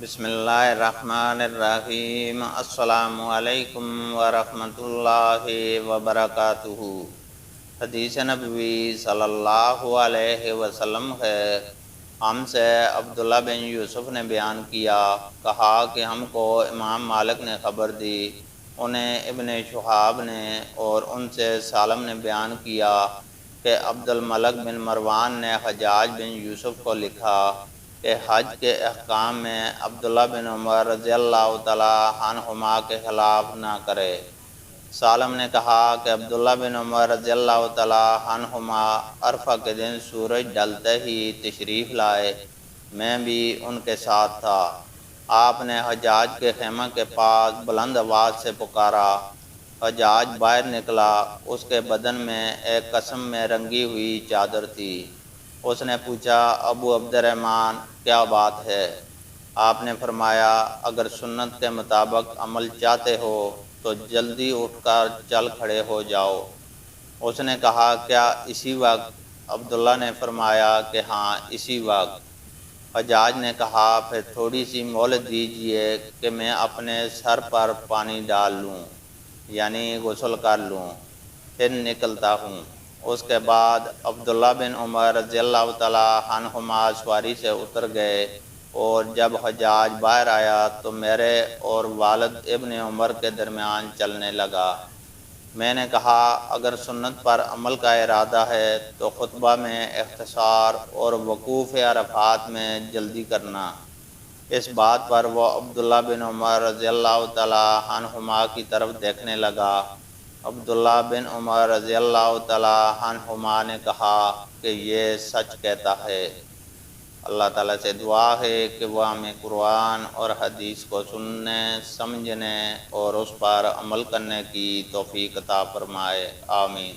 بسم اللہ الرحمن الرحیم۔ السلام علیکم ورحمۃ اللہ وبرکاتہ۔ حدیث نبوی صلی اللہ علیہ وسلم ہے، ہم سے عبداللہ بن یوسف نے بیان کیا، کہا کہ ہم کو امام مالک نے خبر دی، انہیں ابن شہاب نے اور ان سے سالم نے بیان کیا کہ عبد الملک بن مروان نے حجاج بن یوسف کو لکھا کہ حج کے احکام میں عبداللہ بن عمر رضی اللہ تعالی عنہما کے خلاف نہ کرے۔ سالم نے کہا کہ عبداللہ بن عمر رضی اللہ تعالی عنہما عرفہ کے دن سورج ڈھلتے ہی تشریف لائے، میں بھی ان کے ساتھ تھا۔ آپ نے حجاج کے خیمہ کے پاس بلند آواز سے پکارا۔ حجاج باہر نکلا، اس کے بدن میں ایک قسم میں رنگی ہوئی چادر تھی۔ اس نے پوچھا، ابو عبد الرحمن کیا بات ہے؟ آپ نے فرمایا، اگر سنت کے مطابق عمل چاہتے ہو تو جلدی اٹھ کر چل کھڑے ہو جاؤ۔ اس نے کہا، کیا اسی وقت؟ عبداللہ نے فرمایا کہ ہاں اسی وقت۔ حجاج نے کہا، پھر تھوڑی سی مہلت دیجئے کہ میں اپنے سر پر پانی ڈال لوں، یعنی غسل کر لوں، پھر نکلتا ہوں۔ اس کے بعد عبداللہ بن عمر رضی اللہ تعالی عنہما سواری سے اتر گئے، اور جب حجاج باہر آیا تو میرے اور والد ابن عمر کے درمیان چلنے لگا۔ میں نے کہا، اگر سنت پر عمل کا ارادہ ہے تو خطبہ میں اختصار اور وقوف عرفات میں جلدی کرنا۔ اس بات پر وہ عبداللہ بن عمر رضی اللہ تعالی عنہما کی طرف دیکھنے لگا۔ عبداللہ بن عمر رضی اللہ تعالی عنہما نے کہا کہ یہ سچ کہتا ہے۔ اللہ تعالیٰ سے دعا ہے کہ وہ ہمیں قرآن اور حدیث کو سننے، سمجھنے اور اس پر عمل کرنے کی توفیق عطا فرمائے، آمین۔